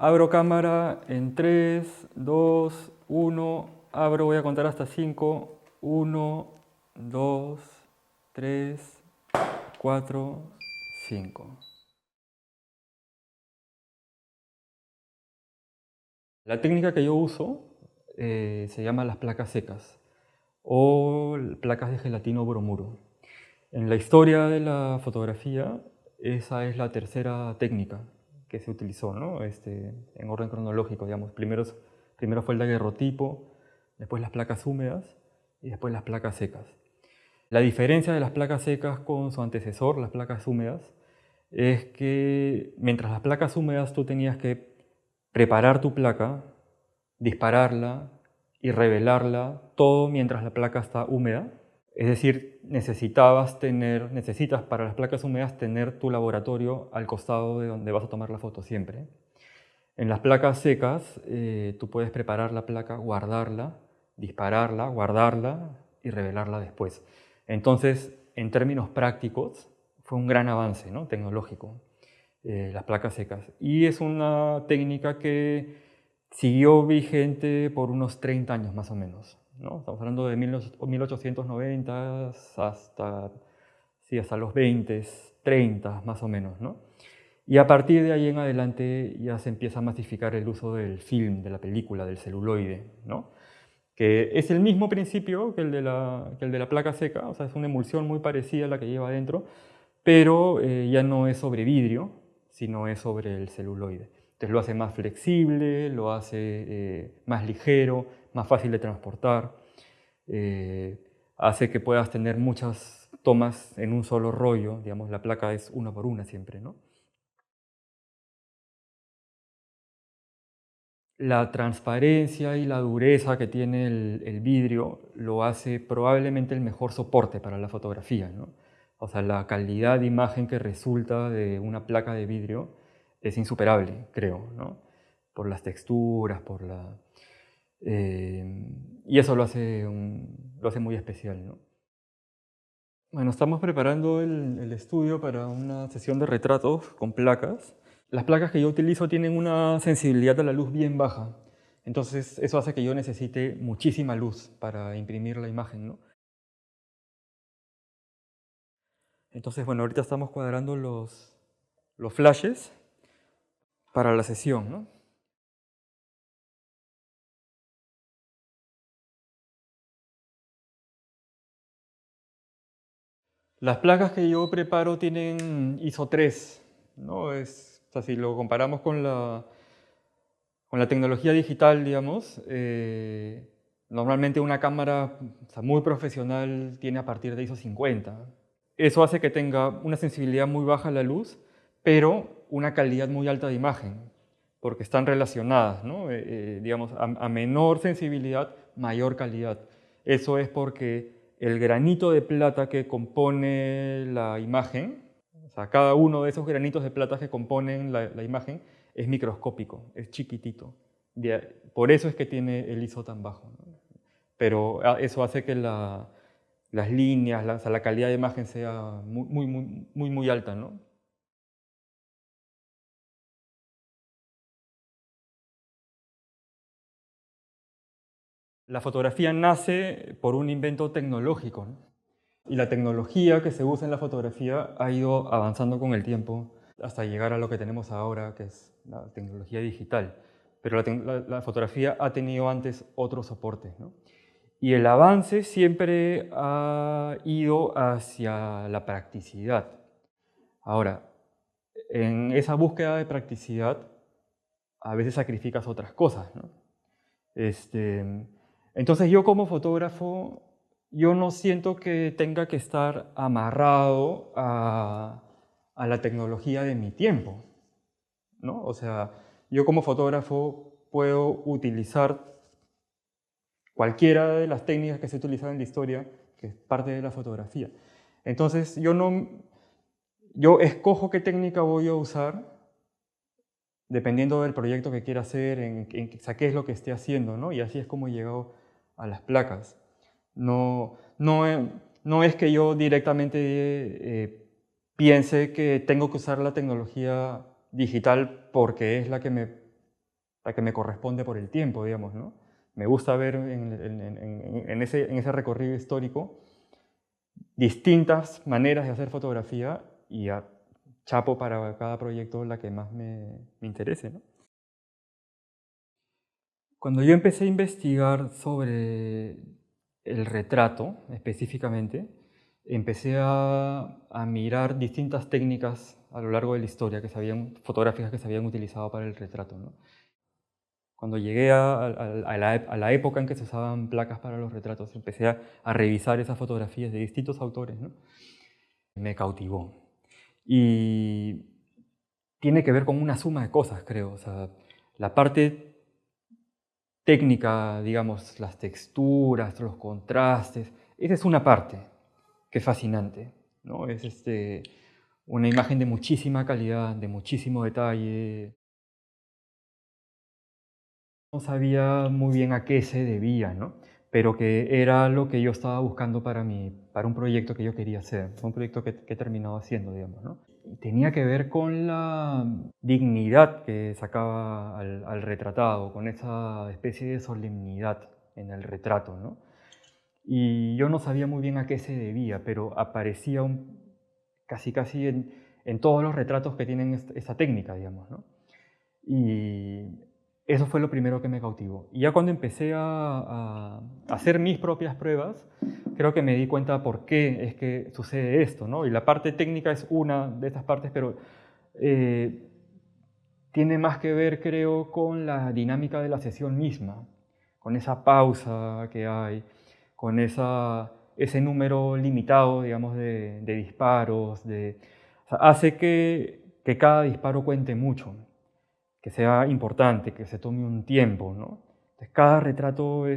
Abro cámara en 3, 2, 1. Abro, voy a contar hasta 5. 1, 2, 3, 4, 5. La técnica que yo uso se llama las placas secas o placas de gelatino bromuro. En la historia de la fotografía, esa es la tercera técnica que se utilizó, ¿no? En orden cronológico, digamos. Primero fue el daguerrotipo, después las placas húmedas y después las placas secas. La diferencia de las placas secas con su antecesor, las placas húmedas, es que mientras las placas húmedas tú tenías que preparar tu placa, dispararla y revelarla, todo mientras la placa está húmeda. Es decir, necesitas para las placas húmedas tener tu laboratorio al costado de donde vas a tomar la foto siempre. En las placas secas, tú puedes preparar la placa, guardarla, dispararla, guardarla y revelarla después. Entonces, en términos prácticos, fue un gran avance, ¿no? Tecnológico, las placas secas. Y es una técnica que siguió vigente por unos 30 años más o menos, ¿no? Estamos hablando de 1890 hasta los 20, 30 más o menos, ¿no? Y a partir de ahí en adelante ya se empieza a masificar el uso del film, de la película, del celuloide, ¿no? Que es el mismo principio que el de la placa seca, o sea, es una emulsión muy parecida a la que lleva adentro, pero ya no es sobre vidrio, sino es sobre el celuloide. Entonces lo hace más flexible, lo hace más ligero, más fácil de transportar, hace que puedas tener muchas tomas en un solo rollo, digamos, la placa es una por una siempre, ¿no? La transparencia y la dureza que tiene el vidrio lo hace probablemente el mejor soporte para la fotografía, ¿no? O sea, la calidad de imagen que resulta de una placa de vidrio es insuperable, creo, ¿no? Por las texturas, y eso lo hace muy especial, ¿no? Bueno, estamos preparando el estudio para una sesión de retratos con placas. Las placas que yo utilizo tienen una sensibilidad a la luz bien baja, entonces eso hace que yo necesite muchísima luz para imprimir la imagen, ¿no? Entonces, bueno, ahorita estamos cuadrando los flashes para la sesión, ¿no? Las placas que yo preparo tienen ISO 3, ¿no? O sea, si lo comparamos con la tecnología digital, digamos, normalmente una cámara, o sea, muy profesional tiene a partir de ISO 50. Eso hace que tenga una sensibilidad muy baja a la luz, pero una calidad muy alta de imagen, porque están relacionadas, ¿no? Digamos, a menor sensibilidad, mayor calidad. Eso es porque el granito de plata que compone la imagen, o sea, cada uno de esos granitos de plata que componen la imagen, es microscópico, es chiquitito. Por eso es que tiene el ISO tan bajo, ¿no? Pero eso hace que las líneas, o sea, la calidad de imagen sea muy alta, ¿no? La fotografía nace por un invento tecnológico, ¿no? Y la tecnología que se usa en la fotografía ha ido avanzando con el tiempo hasta llegar a lo que tenemos ahora, que es la tecnología digital. Pero la fotografía ha tenido antes otros soportes, ¿no? Y el avance siempre ha ido hacia la practicidad. Ahora, en esa búsqueda de practicidad, a veces sacrificas otras cosas, ¿no? Este, entonces yo como fotógrafo, yo no siento que tenga que estar amarrado a la tecnología de mi tiempo, ¿no? O sea, yo como fotógrafo puedo utilizar cualquiera de las técnicas que se utilizan en la historia, que es parte de la fotografía. Entonces yo escojo qué técnica voy a usar dependiendo del proyecto que quiera hacer, o sea, qué es lo que esté haciendo, ¿no? Y así es como he llegado a las placas. No, no, no es que yo directamente piense que tengo que usar la tecnología digital porque es la que me la que me corresponde por el tiempo, digamos, ¿no? Me gusta ver en ese recorrido histórico distintas maneras de hacer fotografía y chapo para cada proyecto la que más me interese, ¿no? Cuando yo empecé a investigar sobre el retrato específicamente, empecé a mirar distintas técnicas a lo largo de la historia fotográficas que se habían utilizado para el retrato, ¿no? Cuando llegué a la época en que se usaban placas para los retratos, empecé a revisar esas fotografías de distintos autores, ¿no? Me cautivó. Y tiene que ver con una suma de cosas, creo. O sea, la parte técnica, digamos, las texturas, los contrastes, esa es una parte que es fascinante, ¿no? Es una imagen de muchísima calidad, de muchísimo detalle. No sabía muy bien a qué se debía, ¿no? Pero que era lo que yo estaba buscando para un proyecto que yo quería hacer, un proyecto que he terminado haciendo, digamos, ¿no? Y tenía que ver con la dignidad que sacaba al retratado, con esa especie de solemnidad en el retrato, ¿no? Y yo no sabía muy bien a qué se debía, pero aparecía casi en todos los retratos que tienen esta técnica, digamos, ¿no? Y eso fue lo primero que me cautivó. Y ya cuando empecé a hacer mis propias pruebas, creo que me di cuenta por qué es que sucede esto, ¿no? Y la parte técnica es una de estas partes, pero eh, tiene más que ver, creo, con la dinámica de la sesión misma, con esa pausa que hay, con ese número limitado, digamos, de disparos, o sea, hace que cada disparo cuente mucho, que sea importante, que se tome un tiempo, ¿no? Entonces, cada retrato o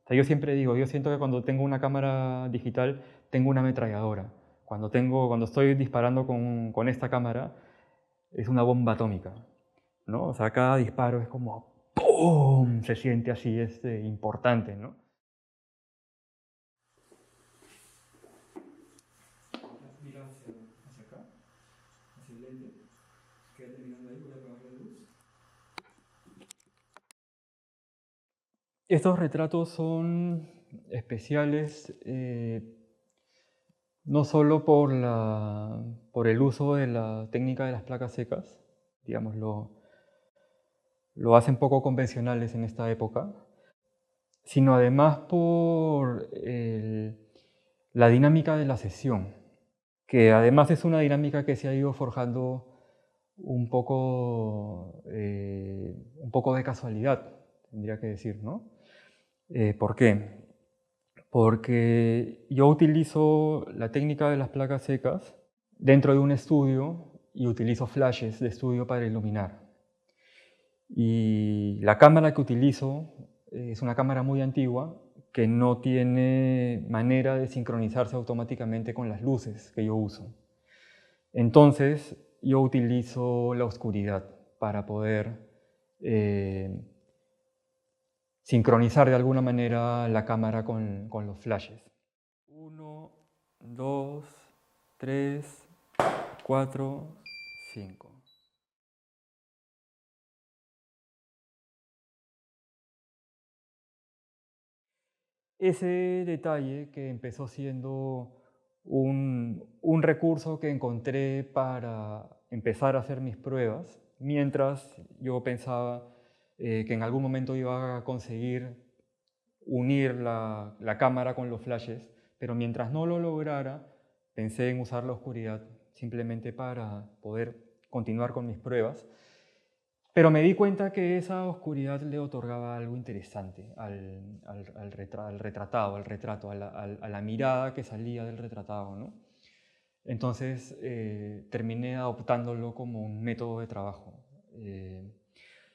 sea, yo siempre digo, yo siento que cuando tengo una cámara digital, tengo una ametralladora. Cuando estoy disparando con esta cámara, es una bomba atómica, ¿no? O sea, cada disparo es como ¡pum! Se siente así, importante, ¿no? Mira hacia acá, hacia el lente, quédate mirando ahí, voy a apagar la luz. Estos retratos son especiales no solo por el uso de la técnica de las placas secas, digamos, lo hacen poco convencionales en esta época, sino además por la dinámica de la sesión, que además es una dinámica que se ha ido forjando un poco de casualidad, tendría que decir, ¿no? ¿Por qué? Porque yo utilizo la técnica de las placas secas dentro de un estudio y utilizo flashes de estudio para iluminar. Y la cámara que utilizo es una cámara muy antigua que no tiene manera de sincronizarse automáticamente con las luces que yo uso. Entonces, yo utilizo la oscuridad para poder sincronizar de alguna manera la cámara con los flashes. 1, 2, 3, 4, 5. Ese detalle que empezó siendo un recurso que encontré para empezar a hacer mis pruebas, mientras yo pensaba que en algún momento iba a conseguir unir la cámara con los flashes, pero mientras no lo lograra, pensé en usar la oscuridad simplemente para poder continuar con mis pruebas. Pero me di cuenta que esa oscuridad le otorgaba algo interesante al retratado, al retrato, a la mirada que salía del retratado, ¿no? Entonces terminé adoptándolo como un método de trabajo.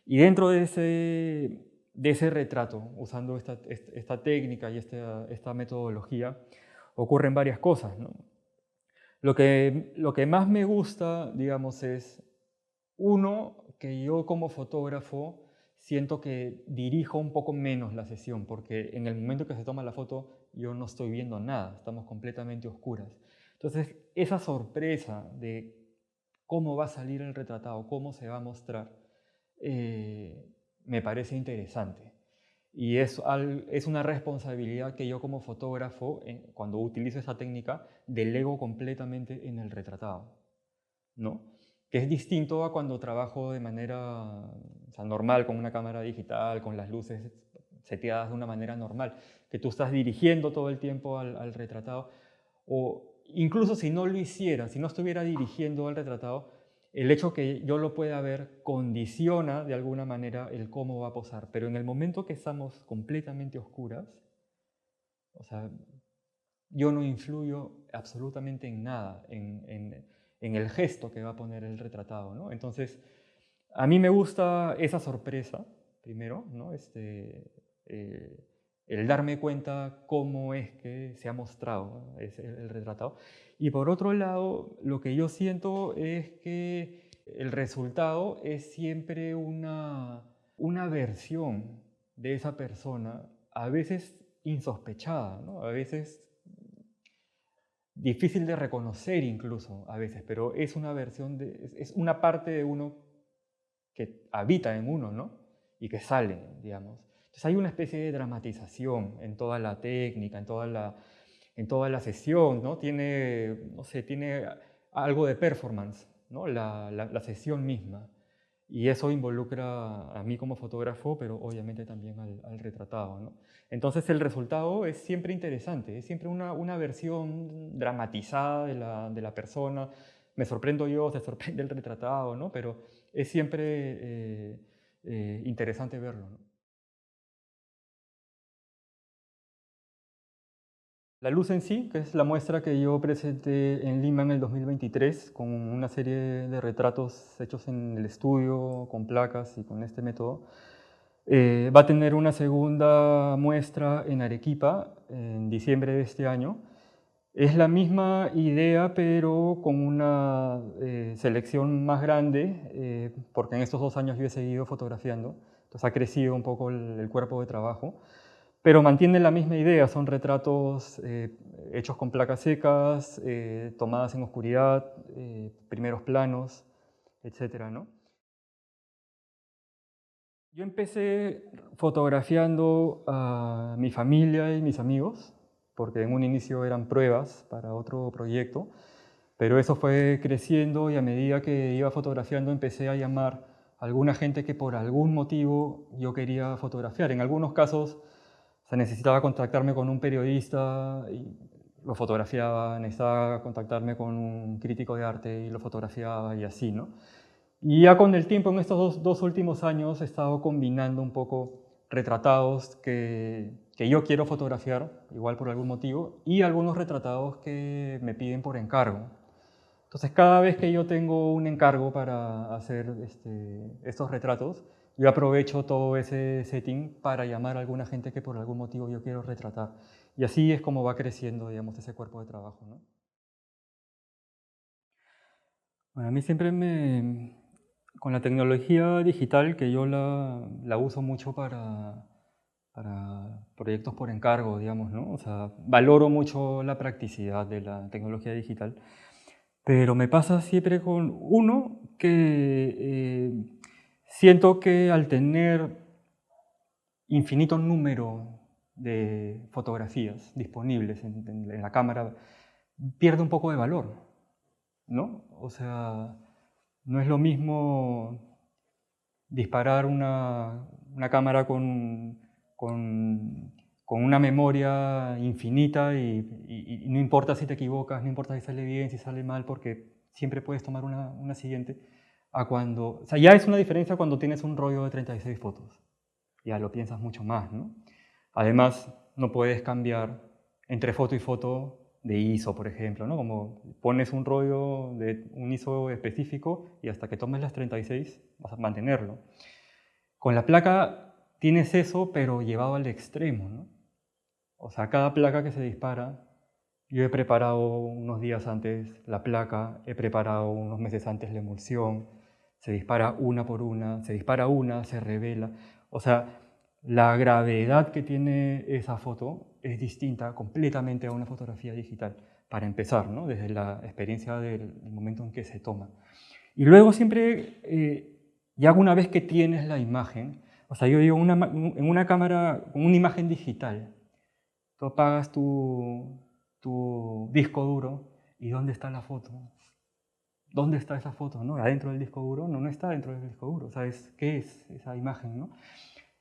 Y dentro de ese retrato, usando esta técnica y esta metodología, ocurren varias cosas, ¿no? Lo que más me gusta, digamos, es, uno, que yo como fotógrafo siento que dirijo un poco menos la sesión, porque en el momento que se toma la foto yo no estoy viendo nada, estamos completamente oscuras. Entonces, esa sorpresa de cómo va a salir el retratado, cómo se va a mostrar, eh, me parece interesante. Y es una responsabilidad que yo como fotógrafo, cuando utilizo esa técnica, delego completamente en el retratado, ¿no? Que es distinto a cuando trabajo de manera, o sea, normal, con una cámara digital, con las luces seteadas de una manera normal, que tú estás dirigiendo todo el tiempo al retratado, o incluso si no lo hiciera, si no estuviera dirigiendo al retratado, el hecho que yo lo pueda ver condiciona de alguna manera el cómo va a posar. Pero en el momento que estamos completamente oscuras, o sea, yo no influyo absolutamente en nada, en el gesto que va a poner el retratado, ¿no? Entonces, a mí me gusta esa sorpresa, primero, ¿no? Eh, el darme cuenta cómo es que se ha mostrado, ¿no? El retratado. Y por otro lado, lo que yo siento es que el resultado es siempre una versión de esa persona, a veces insospechada, ¿no? A veces difícil de reconocer incluso, a veces, pero es una versión, es una parte de uno que habita en uno, ¿no? Y que sale, digamos. Entonces hay una especie de dramatización en toda la técnica, en toda la sesión, ¿no? Tiene, no sé, tiene algo de performance, ¿no? La sesión misma. Y eso involucra a mí como fotógrafo, pero obviamente también al retratado, ¿no? Entonces el resultado es siempre interesante, es siempre una versión dramatizada de la persona. Me sorprendo yo, se sorprende el retratado, ¿no? Pero es siempre interesante verlo, ¿no? La luz en sí, que es la muestra que yo presenté en Lima en el 2023, con una serie de retratos hechos en el estudio, con placas y con este método, va a tener una segunda muestra en Arequipa en diciembre de este año. Es la misma idea, pero con una selección más grande, porque en estos 2 años yo he seguido fotografiando, entonces ha crecido un poco el cuerpo de trabajo, pero mantiene la misma idea, son retratos hechos con placas secas, tomadas en oscuridad, primeros planos, etcétera, ¿no? Yo empecé fotografiando a mi familia y mis amigos, porque en un inicio eran pruebas para otro proyecto, pero eso fue creciendo y a medida que iba fotografiando empecé a llamar a alguna gente que por algún motivo yo quería fotografiar. En algunos casos se necesitaba contactarme con un periodista y lo fotografiaba, necesitaba contactarme con un crítico de arte y lo fotografiaba y así, ¿no? Y ya con el tiempo, en estos dos últimos años, he estado combinando un poco retratados que yo quiero fotografiar, igual por algún motivo, y algunos retratados que me piden por encargo. Entonces, cada vez que yo tengo un encargo para hacer estos retratos, yo aprovecho todo ese setting para llamar a alguna gente que por algún motivo yo quiero retratar. Y así es como va creciendo, digamos, ese cuerpo de trabajo, ¿no? Bueno, a mí siempre con la tecnología digital, que yo la uso mucho para proyectos por encargo, digamos, ¿no? O sea, valoro mucho la practicidad de la tecnología digital, pero me pasa siempre con uno que siento que al tener infinito número de fotografías disponibles en la cámara, pierde un poco de valor, ¿no? O sea, no es lo mismo disparar una cámara con, con una memoria infinita y no importa si te equivocas, no importa si sale bien, si sale mal, porque siempre puedes tomar una siguiente, o sea, ya es una diferencia cuando tienes un rollo de 36 fotos, ya lo piensas mucho más, ¿no? Además, no puedes cambiar entre foto y foto de ISO, por ejemplo, ¿no? Como pones un rollo de un ISO específico y hasta que tomes las 36 vas a mantenerlo. Con la placa tienes eso, pero llevado al extremo, ¿no? O sea, cada placa que se dispara, yo he preparado unos días antes la placa, he preparado unos meses antes la emulsión, se dispara una por una, se dispara una, se revela. O sea, la gravedad que tiene esa foto es distinta completamente a una fotografía digital, para empezar, ¿no? Desde la experiencia del momento en que se toma. Y luego siempre, ya una vez que tienes la imagen, O sea, yo digo, en una cámara, con una imagen digital, tú apagas tu disco duro y ¿dónde está la foto? ¿Dónde está esa foto? ¿No? ¿Adentro del disco duro? No, no está dentro del disco duro. ¿Sabes qué es esa imagen? ¿No?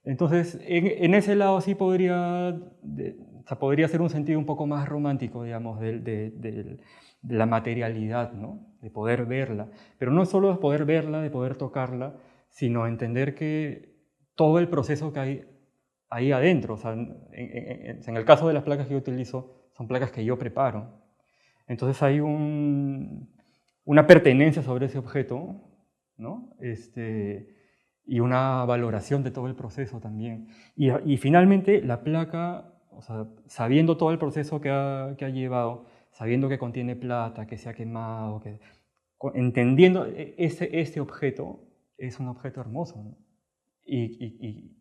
Entonces, en ese lado sí o sea, podría ser un sentido un poco más romántico, digamos, de la materialidad, ¿no? De poder verla. Pero no solo de poder verla, de poder tocarla, sino entender que todo el proceso que hay ahí adentro, o sea, en el caso de las placas que yo utilizo, son placas que yo preparo. Entonces hay una pertenencia sobre ese objeto, ¿no? Y una valoración de todo el proceso también. Y finalmente la placa, o sea, sabiendo todo el proceso que ha llevado, sabiendo que contiene plata, que se ha quemado, entendiendo este objeto, es un objeto hermoso, ¿no? y,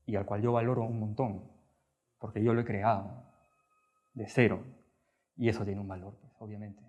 y al cual yo valoro un montón, porque yo lo he creado de cero, y eso tiene un valor, pues, obviamente.